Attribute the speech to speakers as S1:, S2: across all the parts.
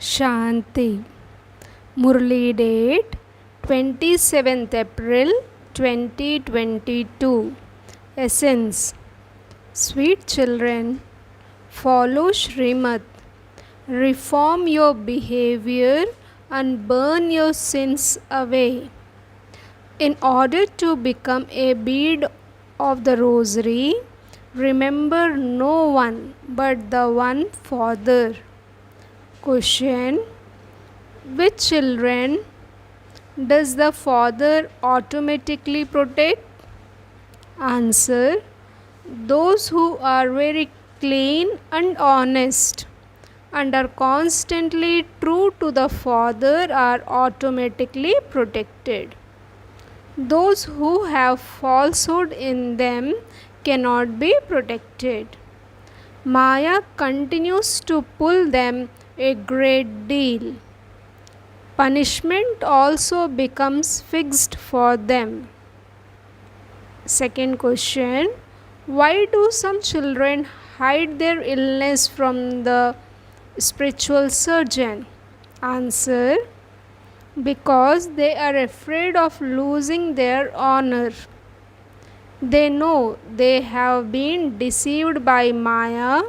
S1: Shanti. Murli date 27th April 2022. Essence. Sweet children, follow Srimad. Reform your behavior and burn your sins away. In order to become a bead of the rosary, remember no one but the one Father. Question. Which children does the Father automatically protect? Answer. Those who are very clean and honest and are constantly true to the Father are automatically protected. Those who have falsehood in them cannot be protected. Maya continues to pull them a great deal. Punishment also becomes fixed for them. Second question. Why do some children hide their illness from the spiritual surgeon? Answer. Because they are afraid of losing their honor. They know they have been deceived by Maya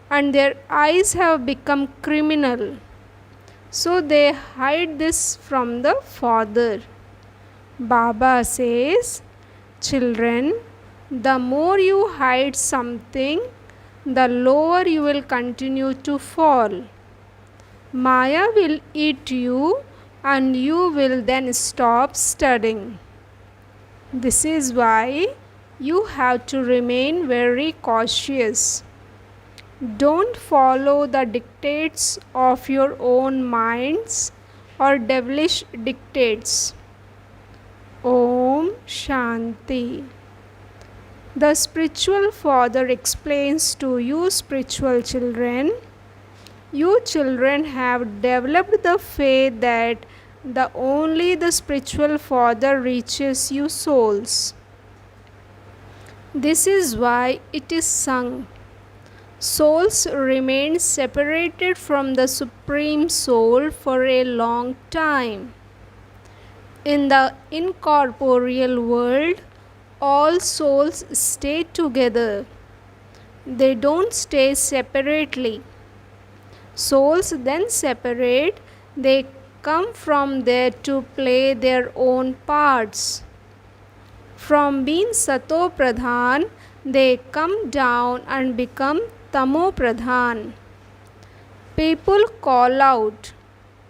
S1: and their eyes have become criminal. So they hide this from the Father. Baba says, children, the more you hide something, the lower you will continue to fall. Maya will eat you and you will then stop studying. This is why you have to remain very cautious. Don't follow the dictates of your own minds or devilish dictates. Om Shanti. The spiritual Father explains to you, spiritual children, you children have developed the faith that only the spiritual Father reaches you souls. This is why it is sung. Souls remain separated from the Supreme Soul for a long time. In the incorporeal world, all souls stay together. They don't stay separately. Souls then separate. They come from there to play their own parts. From being Sato Pradhan, they come down and become Tamo Pradhan. People call out,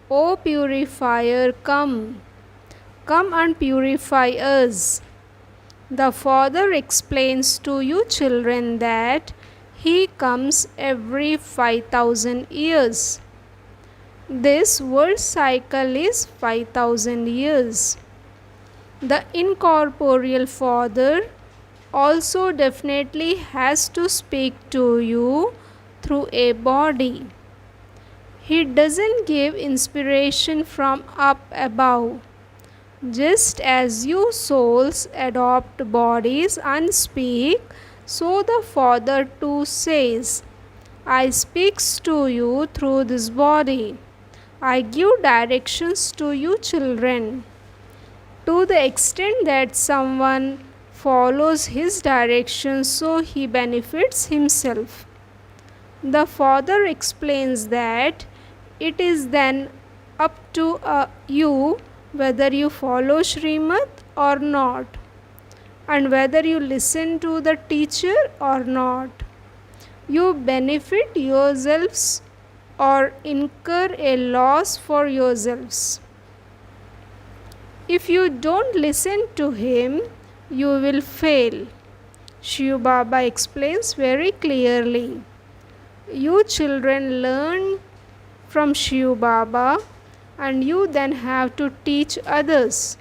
S1: O purifier, come. Come and purify us. The Father explains to you children that He comes every 5,000 years. This world cycle is 5,000 years. The incorporeal Father also definitely has to speak to you through a body. He doesn't give inspiration from up above. Just as you souls adopt bodies and speak, so the Father too says, I speaks to you through this body. I give directions to you children. To the extent that someone follows his directions, so he benefits himself. The Father explains that it is then up to you whether you follow Srimad or not, and whether you listen to the teacher or not. You benefit yourselves or incur a loss for yourselves. If you don't listen to him, you will fail. Shiv Baba explains very clearly. You children learn from Shiv Baba and you then have to teach others.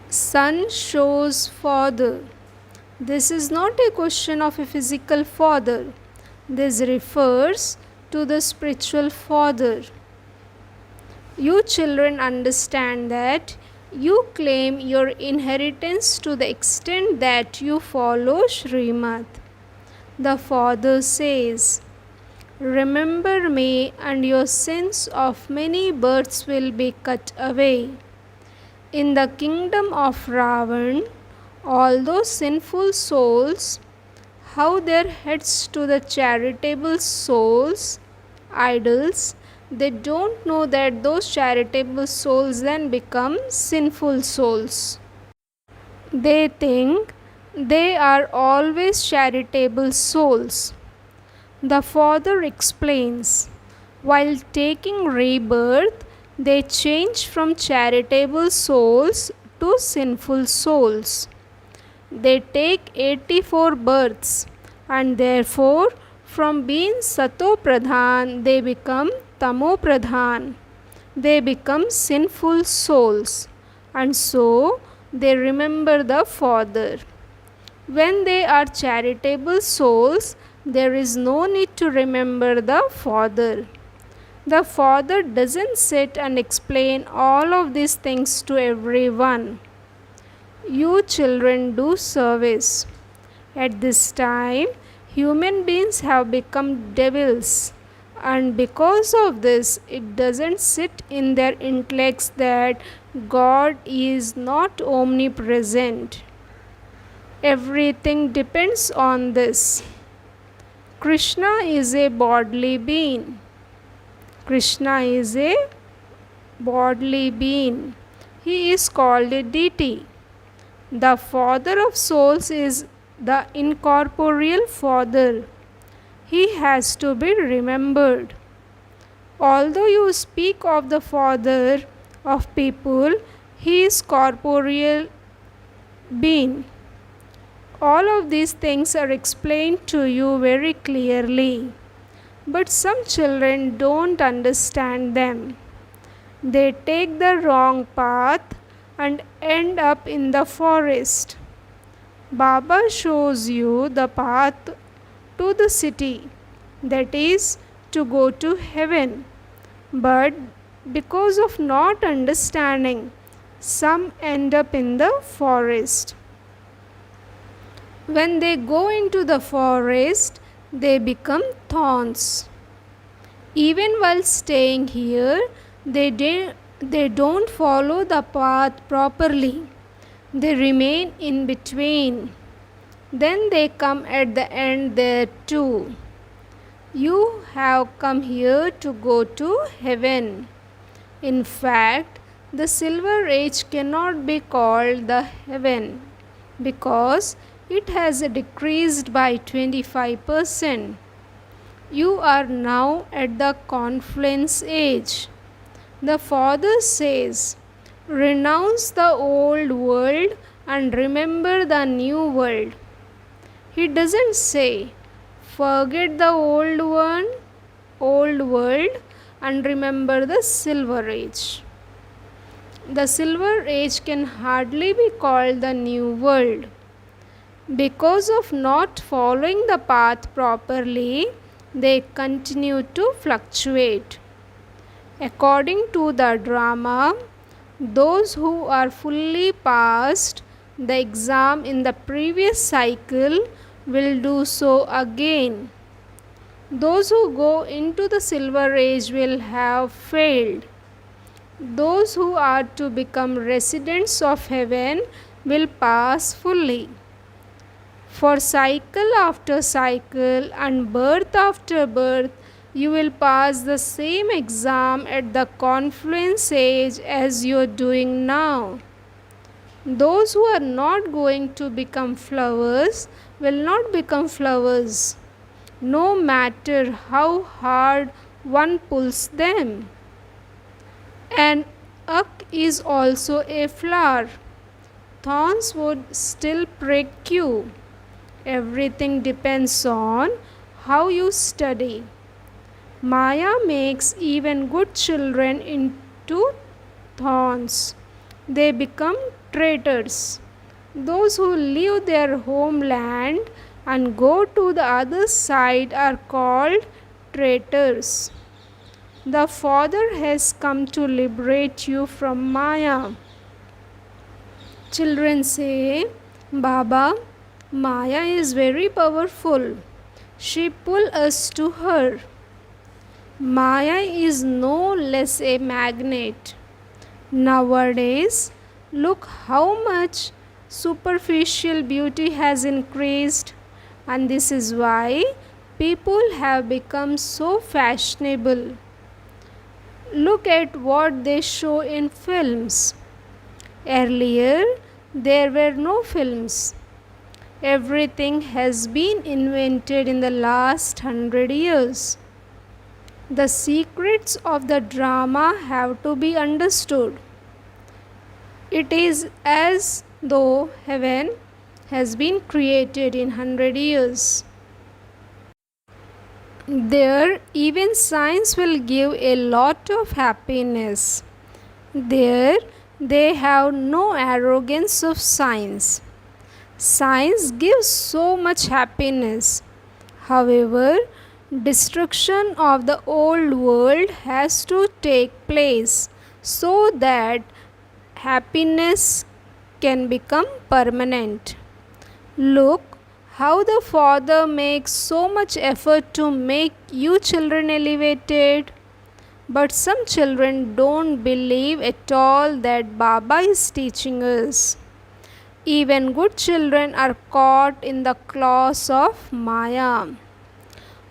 S1: Son shows father. This is not a question of a physical father. This refers to the spiritual Father. You children understand that you claim your inheritance to the extent that you follow Srimad. The Father says, Remember me, and your sins of many births will be cut away. In the kingdom of Ravan, all those sinful souls how their heads to the charitable souls, idols, they don't know that those charitable souls then become sinful souls. They think they are always charitable souls. The Father explains, while taking rebirth, they change from charitable souls to sinful souls. They take 84 births, and therefore from being Sato Pradhan they become Tamo Pradhan. They become sinful souls, and so they remember the Father. When they are charitable souls, there is no need to remember the Father. The Father doesn't sit and explain all of these things to everyone. You children do service. At this time, human beings have become devils, and because of this, it doesn't sit in their intellects that God is not omnipresent. Everything depends on this. Krishna is a bodily being. Krishna is a bodily being. He is called a deity. The Father of souls is the incorporeal Father. He has to be remembered. Although you speak of the Father of people, He is corporeal being. All of these things are explained to you very clearly, but some children don't understand them. They take the wrong path and end up in the forest. Baba shows you the path to the city, that is, to go to heaven. But because of not understanding, some end up in the forest. When they go into the forest, they become thorns. Even while staying here, they don't follow the path properly. They remain in between. Then they come at the end there too. You have come here to go to heaven. In fact, the silver age cannot be called the heaven because it has decreased by 25%. You are now at the confluence age. The Father says, renounce the old world and remember the new world. He doesn't say, forget the old world and remember the silver age. The silver age can hardly be called the new world. Because of not following the path properly, they continue to fluctuate. According to the drama, those who are fully passed the exam in the previous cycle will do so again. Those who go into the silver age will have failed. Those who are to become residents of heaven will pass fully. For cycle after cycle and birth after birth, you will pass the same exam at the confluence age as you are doing now. Those who are not going to become flowers will not become flowers, no matter how hard one pulls them. An uck is also a flower. Thorns would still prick you. Everything depends on how you study. Maya makes even good children into thorns. They become traitors. Those who leave their homeland and go to the other side are called traitors. The Father has come to liberate you from Maya. Children say, Baba, Maya is very powerful. She pulls us to her. Maya is no less a magnet. Nowadays, look how much superficial beauty has increased, and this is why people have become so fashionable. Look at what they show in films. Earlier, there were no films. Everything has been invented in the last 100 years. The secrets of the drama have to be understood. It is as though heaven has been created in 100 years. There, even science will give a lot of happiness. There, they have no arrogance of science. Science gives so much happiness. However, destruction of the old world has to take place so that happiness can become permanent. Look how the Father makes so much effort to make you children elevated. But some children don't believe at all that Baba is teaching us. Even good children are caught in the claws of Maya.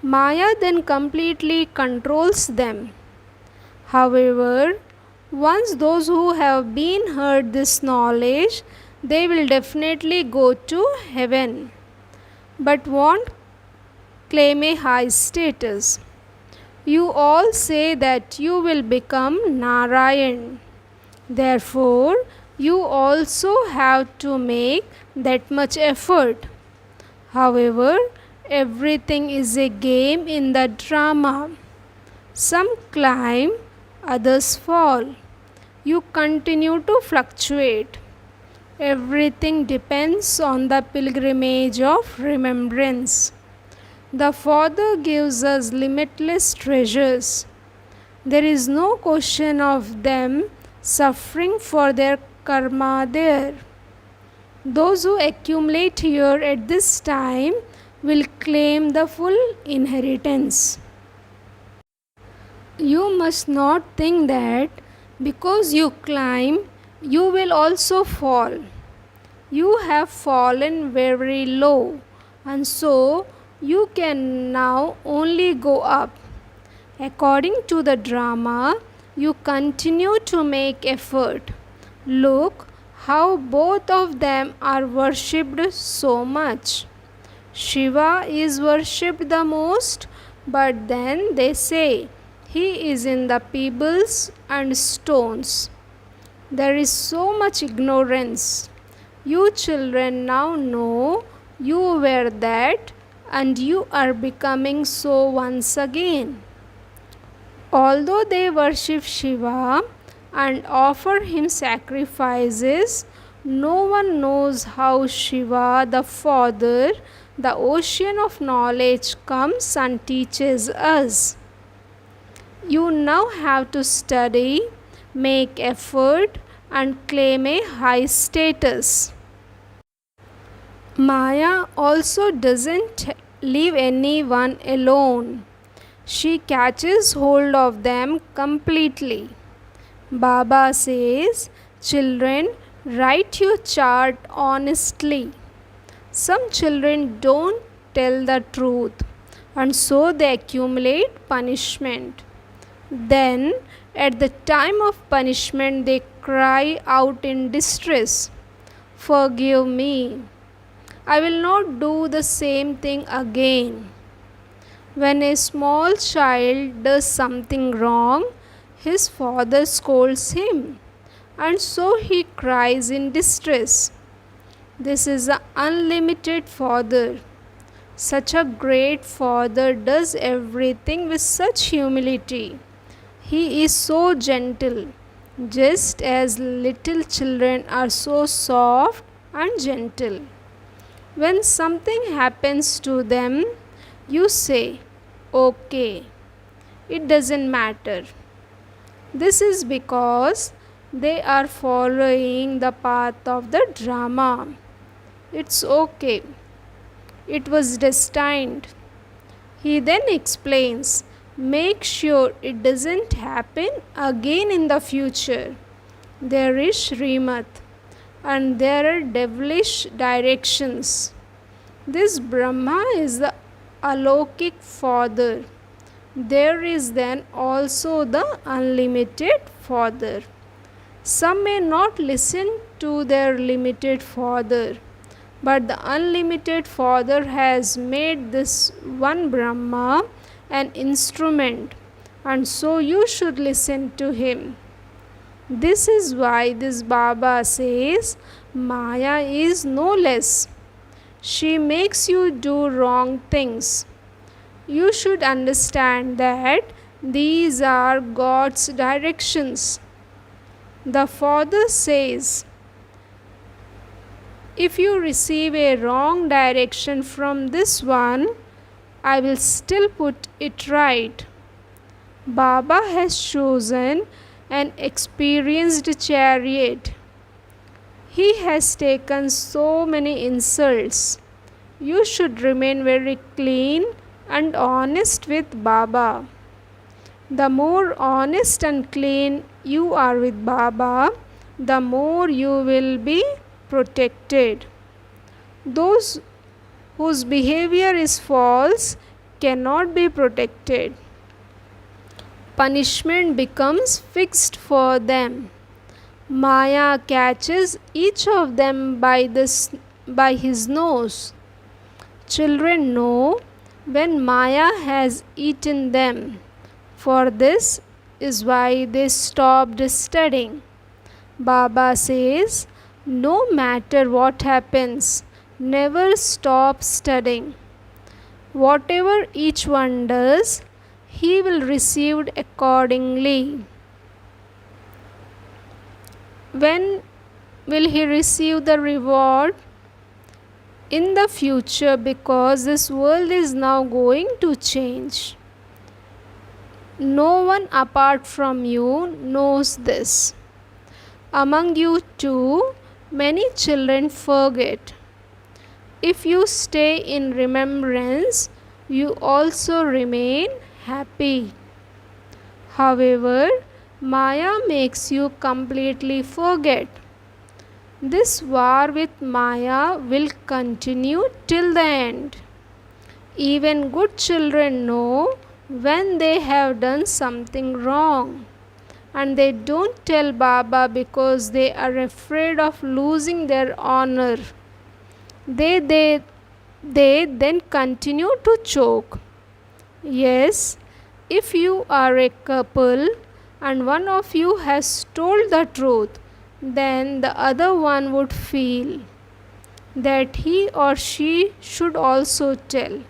S1: Maya then completely controls them. However, once those who have been heard this knowledge, they will definitely go to heaven, but won't claim a high status. You all say that you will become Narayan. Therefore, you also have to make that much effort. However, everything is a game in the drama. Some climb, others fall. You continue to fluctuate. Everything depends on the pilgrimage of remembrance. The Father gives us limitless treasures. There is no question of them suffering for their karma there. Those who accumulate here at this time will claim the full inheritance. You must not think that because you climb, you will also fall. You have fallen very low, and so you can now only go up. According to the drama, you continue to make effort. Look how both of them are worshipped so much. Shiva is worshipped the most, but then they say he is in the pebbles and stones. There is so much ignorance. You children now know you were that, and you are becoming so once again. Although they worship Shiva and offer him sacrifices, no one knows how Shiva, the Father, the ocean of knowledge, comes and teaches us. You now have to study, make effort, and claim a high status. Maya also doesn't leave anyone alone. She catches hold of them completely. Baba says, "Children, write your chart honestly." Some children don't tell the truth, and so they accumulate punishment. Then, at the time of punishment, they cry out in distress, "Forgive me. I will not do the same thing again." When a small child does something wrong, his father scolds him, and so he cries in distress. This is the unlimited Father. Such a great Father does everything with such humility. He is so gentle, just as little children are so soft and gentle. When something happens to them, you say, "Okay, it doesn't matter." This is because they are following the path of the drama. It's okay. It was destined. He then explains, Make sure it doesn't happen again in the future. There is Srimat, and there are devilish directions. This Brahma is the Alokik Father. There is then also the unlimited Father. Some may not listen to their limited Father, but the unlimited Father has made this one Brahma an instrument, and so you should listen to him. This is why this Baba says Maya is no less. She makes you do wrong things. You should understand that these are God's directions. The Father says, if you receive a wrong direction from this one, I will still put it right. Baba has chosen an experienced chariot. He has taken so many insults. You should remain very clean and honest with Baba. The more honest and clean you are with Baba, the more you will be protected. Those whose behavior is false cannot be protected. Punishment becomes fixed for them. Maya catches each of them by his nose. Children know when Maya has eaten them. For this is why they stopped studying. Baba says, no matter what happens, never stop studying. Whatever each one does, he will receive accordingly. When will he receive the reward? In the future, because this world is now going to change. No one apart from you knows this. Among you too, many children forget. If you stay in remembrance, you also remain happy. However, Maya makes you completely forget. This war with Maya will continue till the end. Even good children know when they have done something wrong, and they don't tell Baba because they are afraid of losing their honor. They then continue to choke. Yes, if you are a couple and one of you has told the truth, then the other one would feel that he or she should also tell.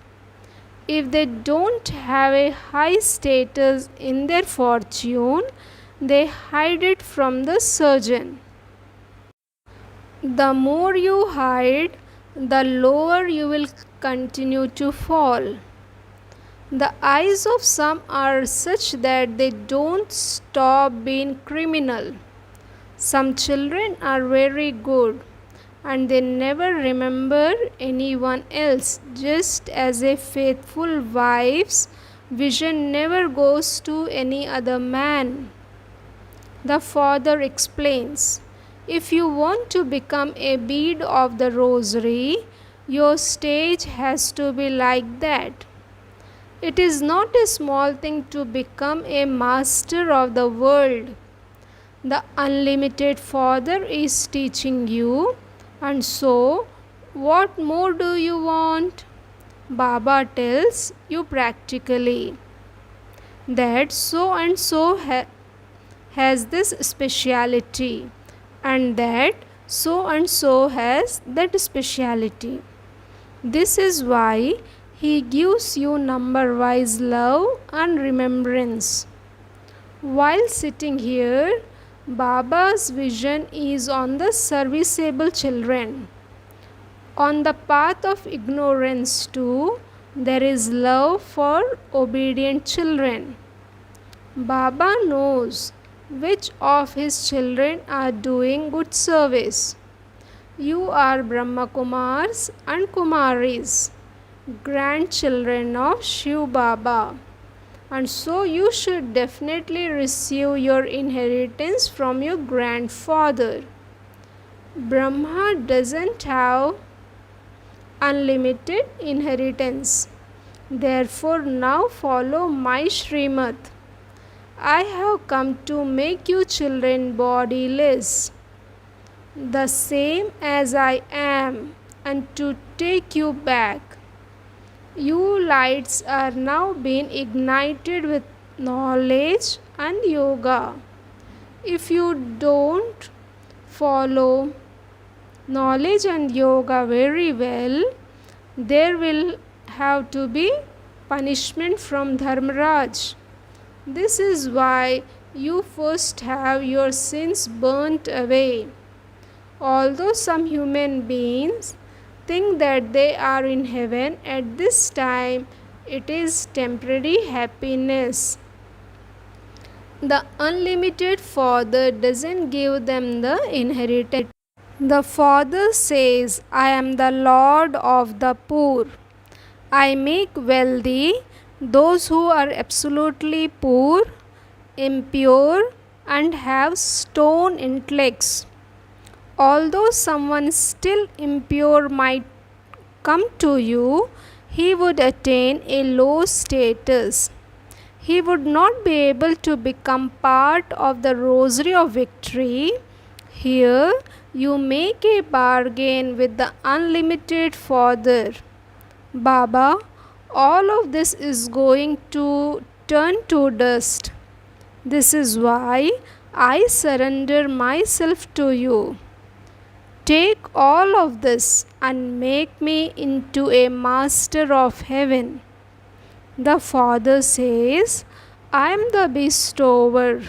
S1: If they don't have a high status in their fortune, they hide it from the surgeon. The more you hide, the lower you will continue to fall. The eyes of some are such that they don't stop being criminal. Some children are very good and they never remember anyone else, just as a faithful wife's vision never goes to any other man. The Father explains, if you want to become a bead of the rosary, your stage has to be like that. It is not a small thing to become a master of the world. The unlimited Father is teaching you, and so what more do you want? Baba tells you practically that so and so has this speciality, and that so and so has that speciality. This is why he gives you number-wise love and remembrance. While sitting here, Baba's vision is on the serviceable children. On the path of ignorance too, there is love for obedient children. Baba knows which of his children are doing good service. You are Brahma Kumars and Kumaris, grandchildren of Shiv Baba. And so you should definitely receive your inheritance from your grandfather. Brahma doesn't have unlimited inheritance. Therefore, now follow my Srimad. I have come to make you children bodiless, the same as I am, and to take you back. You lights are now being ignited with knowledge and yoga. If you don't follow knowledge and yoga very well, there will have to be punishment from Dharmaraj. This is why you first have your sins burnt away. Although some human beings think that they are in heaven at this time, it is temporary happiness. The unlimited Father doesn't give them the inheritance. The Father says, I am the Lord of the poor. I make wealthy those who are absolutely poor, impure, and have stone intellects. Although someone still impure might come to you, he would attain a low status. He would not be able to become part of the rosary of victory. Here, you make a bargain with the unlimited Father. Baba, all of this is going to turn to dust. This is why I surrender myself to you. Take all of this and make me into a master of heaven. The Father says, I am the bestower.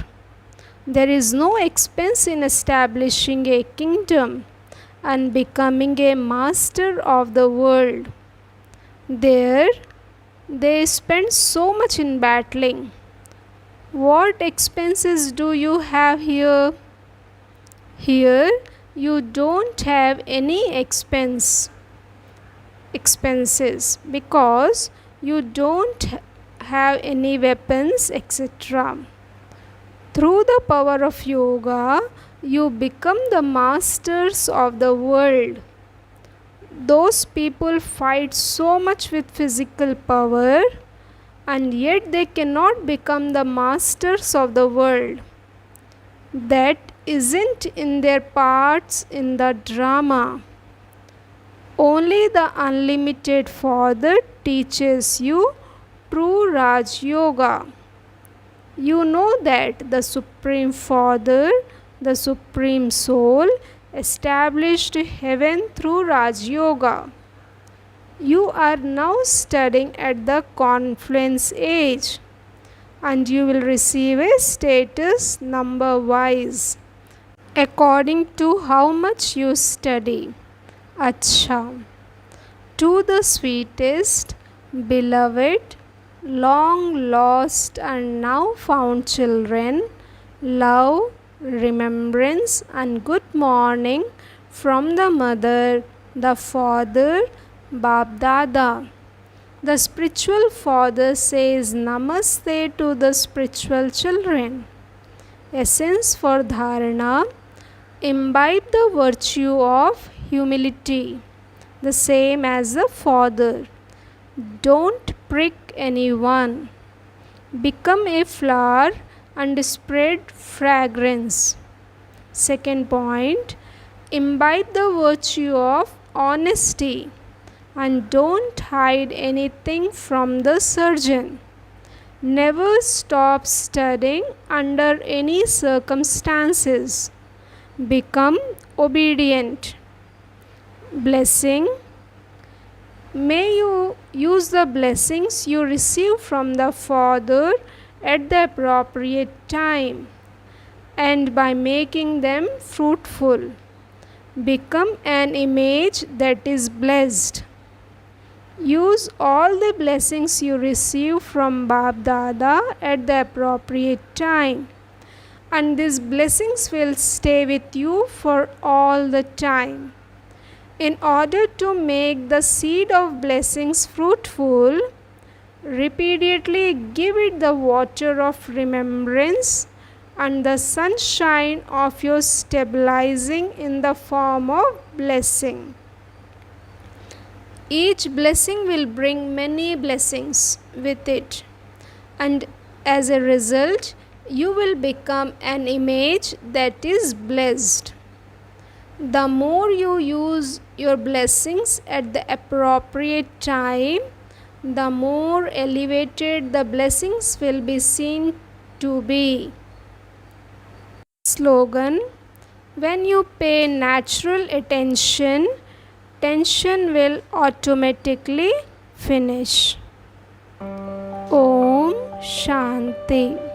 S1: There is no expense in establishing a kingdom and becoming a master of the world. There, they spend so much in battling. What expenses do you have here? Here, you don't have any expenses because you don't have any weapons, etc. Through the power of yoga, you become the masters of the world. Those people fight so much with physical power, and yet they cannot become the masters of the world. That isn't in their parts in the drama. Only the unlimited Father teaches you true Raj Yoga. You know that the Supreme Father, the Supreme Soul, established heaven through Raj Yoga. You are now studying at the confluence age, and you will receive a status number wise according to how much you study. Acha. To the sweetest, beloved, long lost and now found children, love, remembrance and good morning from the mother, the father, Bab Dada. The spiritual father says namaste to the spiritual children. Essence for dharana: imbibe the virtue of humility, the same as the Father. Don't prick anyone. Become a flower and spread fragrance. Second point, imbibe the virtue of honesty and don't hide anything from the surgeon. Never stop studying under any circumstances. Become obedient. Blessing: may you use the blessings you receive from the Father at the appropriate time and by making them fruitful. Become an image that is blessed. Use all the blessings you receive from Bab Dada at the appropriate time, and these blessings will stay with you for all the time. In order to make the seed of blessings fruitful, Repeatedly give it the water of remembrance and the sunshine of your stabilizing in the form of blessing. Each blessing will bring many blessings with it, and as a result, you will become an image that is blessed. The more you use your blessings at the appropriate time, the more elevated the blessings will be seen to be. Slogan: when you pay natural attention, tension will automatically finish. Om Shanti.